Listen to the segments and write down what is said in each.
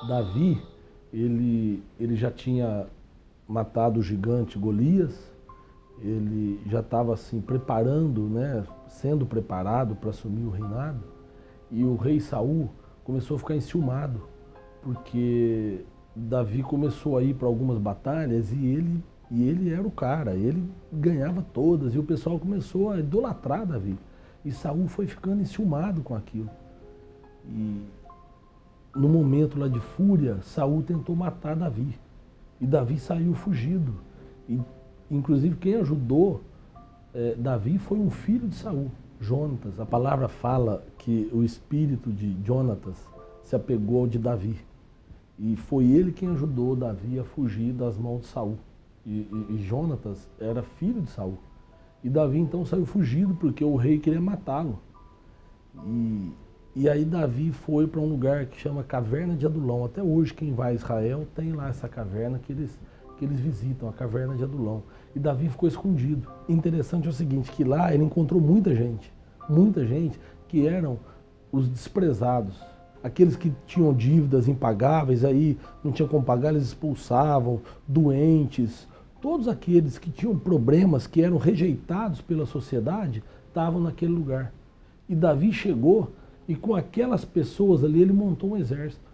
Davi, ele já tinha matado o gigante Golias, ele já estava assim preparando, né, sendo preparado para assumir o reinado, e o rei Saul começou a ficar enciumado, porque Davi começou a ir para algumas batalhas e ele era o cara, ele ganhava todas, e o pessoal começou a idolatrar Davi. E Saul foi ficando enciumado com aquilo. E no momento lá de fúria, Saul tentou matar Davi. E Davi saiu fugido. E, inclusive, quem ajudou Davi foi um filho de Saul, Jonatas. A palavra fala que o espírito de Jonatas se apegou ao de Davi. E foi ele quem ajudou Davi a fugir das mãos de Saul. E Jonatas era filho de Saul. E Davi então saiu fugido porque o rei queria matá-lo. E aí Davi foi para um lugar que chama Caverna de Adulão. Até hoje quem vai a Israel tem lá essa caverna que eles visitam, a Caverna de Adulão. E Davi ficou escondido. Interessante é o seguinte, que lá ele encontrou muita gente que eram os desprezados. Aqueles que tinham dívidas impagáveis, aí não tinham como pagar, eles expulsavam, doentes. Todos aqueles que tinham problemas, que eram rejeitados pela sociedade, estavam naquele lugar. E Davi chegou e com aquelas pessoas ali ele montou um exército.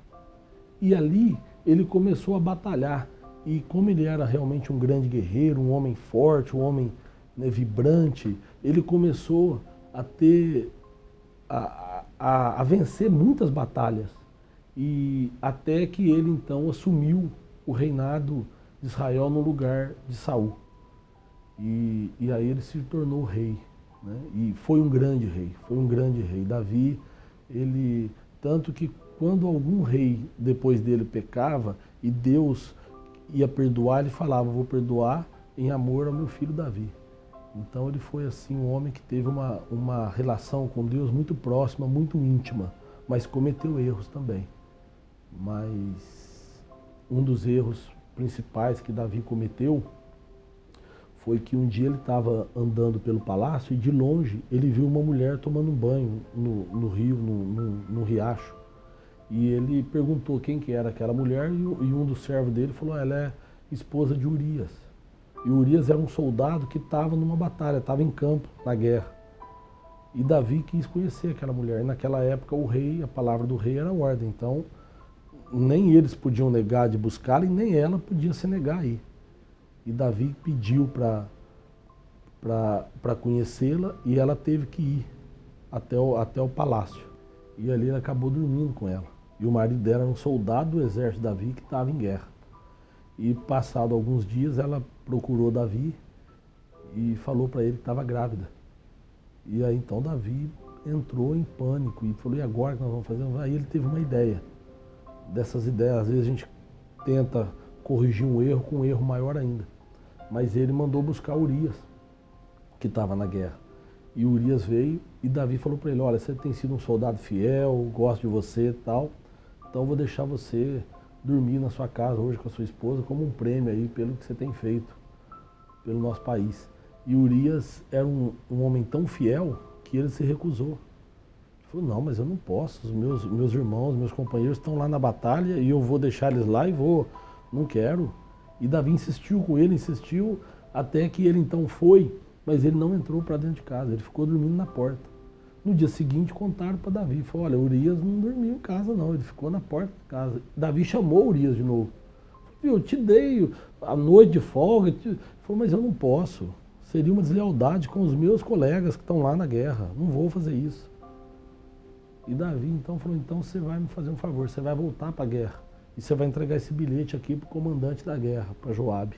E ali ele começou a batalhar. E como ele era realmente um grande guerreiro, um homem forte, um homem, né, vibrante, ele começou a ter, a vencer muitas batalhas. E até que ele então assumiu o reinado de Israel no lugar de Saul. E aí ele se tornou rei, né? E foi um grande rei, foi um grande rei. Davi, ele, tanto que quando algum rei depois dele pecava e Deus ia perdoar, ele falava, vou perdoar em amor ao meu filho Davi. Então ele foi assim um homem que teve uma relação com Deus muito próxima, muito íntima, mas cometeu erros também. Mas um dos erros principais que Davi cometeu foi que um dia ele estava andando pelo palácio e de longe ele viu uma mulher tomando um banho no rio, no riacho. E ele perguntou quem que era aquela mulher e um dos servos dele falou, ela é esposa de Urias. E Urias era um soldado que estava numa batalha, estava em campo, na guerra. E Davi quis conhecer aquela mulher. E naquela época o rei, a palavra do rei era ordem. Então nem eles podiam negar de buscá-la e nem ela podia se negar aí. E Davi pediu para conhecê-la e ela teve que ir até o palácio. E ali ele acabou dormindo com ela. E o marido dela era um soldado do exército de Davi que estava em guerra. E passado alguns dias ela procurou Davi e falou para ele que estava grávida. E aí então Davi entrou em pânico e falou, e agora que nós vamos fazer? Aí ele teve uma ideia. Dessas ideias, às vezes a gente tenta corrigir um erro com um erro maior ainda. Mas ele mandou buscar Urias, que estava na guerra. E Urias veio e Davi falou para ele, olha, você tem sido um soldado fiel, gosto de você e tal, então eu vou deixar você dormir na sua casa hoje com a sua esposa como um prêmio aí pelo que você tem feito pelo nosso país. E Urias era um homem tão fiel que ele se recusou. Ele falou, não, mas eu não posso, os meus irmãos, meus companheiros estão lá na batalha e eu vou deixar eles lá e não quero. E Davi insistiu com ele, insistiu, até que ele então foi, mas ele não entrou para dentro de casa, ele ficou dormindo na porta. No dia seguinte contaram para Davi, falou, olha, Urias não dormiu em casa não, ele ficou na porta de casa. Davi chamou Urias de novo. Eu te dei a noite de folga, ele falou, mas eu não posso, seria uma deslealdade com os meus colegas que estão lá na guerra, não vou fazer isso. E Davi então falou, então você vai me fazer um favor, você vai voltar para a guerra e você vai entregar esse bilhete aqui para o comandante da guerra, para Joabe.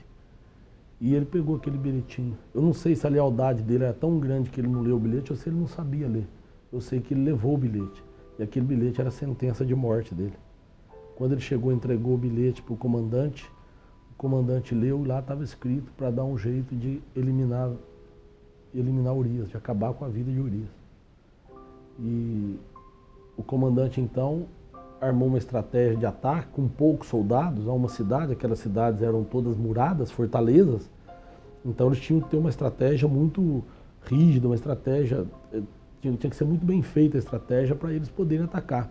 E ele pegou aquele bilhetinho. Eu não sei se a lealdade dele era tão grande que ele não leu o bilhete ou se ele não sabia ler. Eu sei que ele levou o bilhete. E aquele bilhete era a sentença de morte dele. Quando ele chegou e entregou o bilhete para o comandante leu e lá estava escrito para dar um jeito de eliminar Urias, de acabar com a vida de Urias. E o comandante então armou uma estratégia de ataque com poucos soldados a uma cidade, aquelas cidades eram todas muradas, fortalezas, então eles tinham que ter uma estratégia muito rígida, uma estratégia, tinha que ser muito bem feita a estratégia para eles poderem atacar.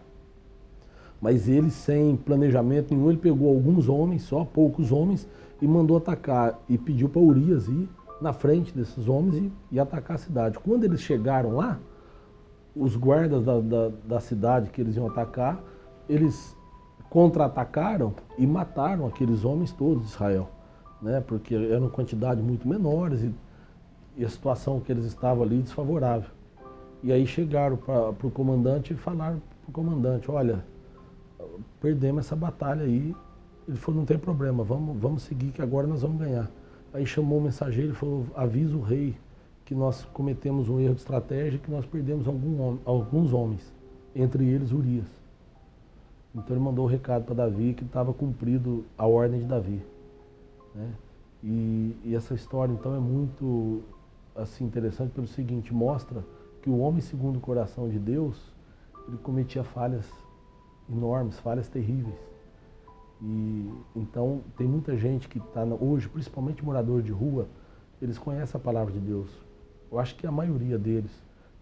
Mas ele, sem planejamento nenhum, ele pegou alguns homens, só poucos homens, e mandou atacar. E pediu para Urias ir na frente desses homens e atacar a cidade. Quando eles chegaram lá, os guardas da cidade que eles iam atacar, eles contra-atacaram e mataram aqueles homens todos de Israel, né? Porque eram quantidades muito menores e a situação que eles estavam ali desfavorável. E aí chegaram para o comandante e falaram para o comandante, olha, perdemos essa batalha aí. Ele falou, não tem problema, vamos seguir que agora nós vamos ganhar. Aí chamou o mensageiro e falou, avisa o rei que nós cometemos um erro de estratégia e que nós perdemos alguns homens, entre eles Urias. Então ele mandou o recado para Davi que estava cumprido a ordem de Davi, né? E essa história então é muito assim, interessante pelo seguinte, mostra que o homem segundo o coração de Deus, ele cometia falhas enormes, falhas terríveis. E então tem muita gente que está hoje, principalmente morador de rua, eles conhecem a palavra de Deus. Eu acho que a maioria deles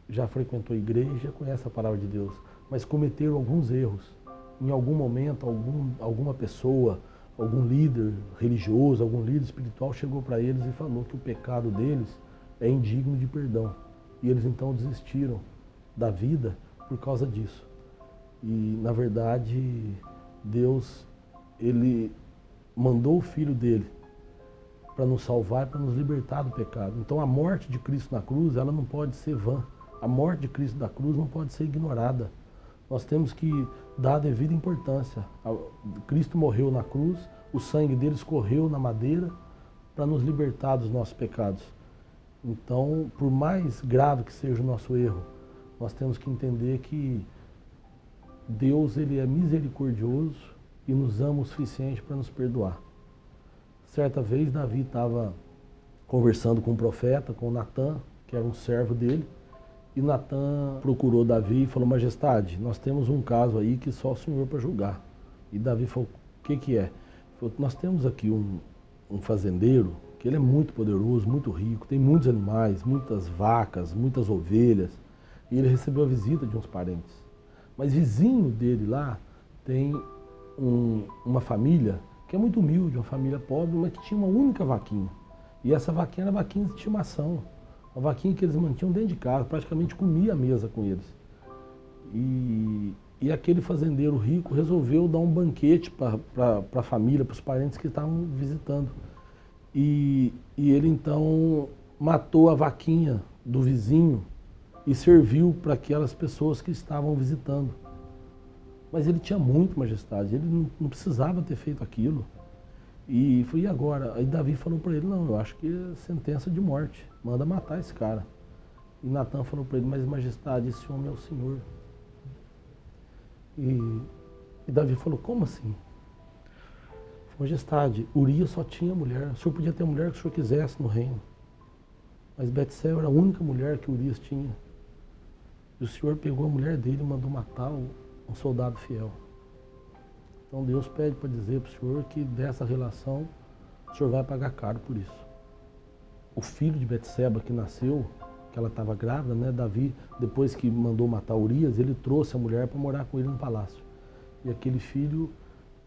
já frequentou a igreja, já conhece a palavra de Deus, mas cometeram alguns erros. Em algum momento, alguma pessoa, algum líder religioso, algum líder espiritual chegou para eles e falou que o pecado deles é indigno de perdão. E eles então desistiram da vida por causa disso. E na verdade, Deus, ele mandou o Filho dele para nos salvar, para nos libertar do pecado. Então a morte de Cristo na cruz, ela não pode ser vã. A morte de Cristo na cruz não pode ser ignorada. Nós temos que dar a devida importância. Cristo morreu na cruz, o sangue dele escorreu na madeira para nos libertar dos nossos pecados. Então, por mais grave que seja o nosso erro, nós temos que entender que Deus, ele é misericordioso e nos ama o suficiente para nos perdoar. Certa vez, Davi estava conversando com um profeta, com Natã, que era um servo dele, e Natã procurou Davi e falou, majestade, nós temos um caso aí que só o senhor para julgar. E Davi falou, o que é? Ele falou, nós temos aqui um fazendeiro, que ele é muito poderoso, muito rico, tem muitos animais, muitas vacas, muitas ovelhas, e ele recebeu a visita de uns parentes. Mas vizinho dele lá tem uma família que é muito humilde, uma família pobre, mas que tinha uma única vaquinha. E essa vaquinha era vaquinha de estimação, uma vaquinha que eles mantinham dentro de casa, praticamente comia a mesa com eles. E aquele fazendeiro rico resolveu dar um banquete para a família, para os parentes que estavam visitando. E ele então matou a vaquinha do vizinho e serviu para aquelas pessoas que estavam visitando. Mas ele tinha muito majestade, ele não precisava ter feito aquilo. E foi e agora? Aí Davi falou para ele, não, eu acho que é sentença de morte, manda matar esse cara. E Natã falou para ele, mas majestade, esse homem é o Senhor. E Davi falou, como assim? Majestade, Urias só tinha mulher, o senhor podia ter a mulher que o senhor quisesse no reino. Mas Betseba era a única mulher que Urias tinha. E o senhor pegou a mulher dele e mandou matar um soldado fiel. Então Deus pede para dizer para o senhor que dessa relação o senhor vai pagar caro por isso. O filho de Betseba que nasceu, que ela estava grávida, né? Davi, depois que mandou matar Urias, ele trouxe a mulher para morar com ele no palácio. E aquele filho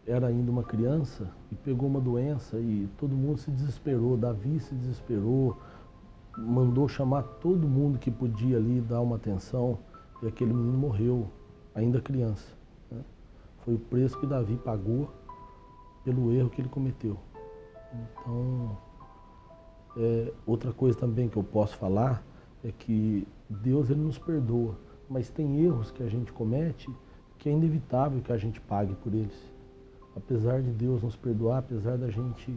era ainda uma criança e pegou uma doença e todo mundo se desesperou. Davi se desesperou, mandou chamar todo mundo que podia ali dar uma atenção e aquele menino morreu, ainda criança, né? Foi o preço que Davi pagou pelo erro que ele cometeu. Então, outra coisa também que eu posso falar é que Deus, ele nos perdoa, mas tem erros que a gente comete que é inevitável que a gente pague por eles. Apesar de Deus nos perdoar, apesar da gente...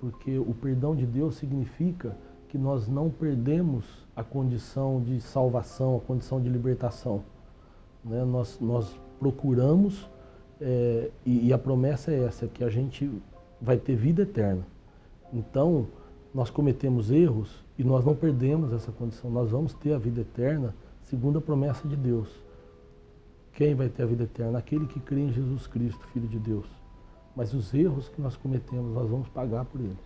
Porque o perdão de Deus significa que nós não perdemos a condição de salvação, a condição de libertação, né? Nós procuramos, e a promessa é essa, que a gente vai ter vida eterna. Então, nós cometemos erros e nós não perdemos essa condição, nós vamos ter a vida eterna segundo a promessa de Deus. Quem vai ter a vida eterna? Aquele que crê em Jesus Cristo, Filho de Deus. Mas os erros que nós cometemos, nós vamos pagar por eles.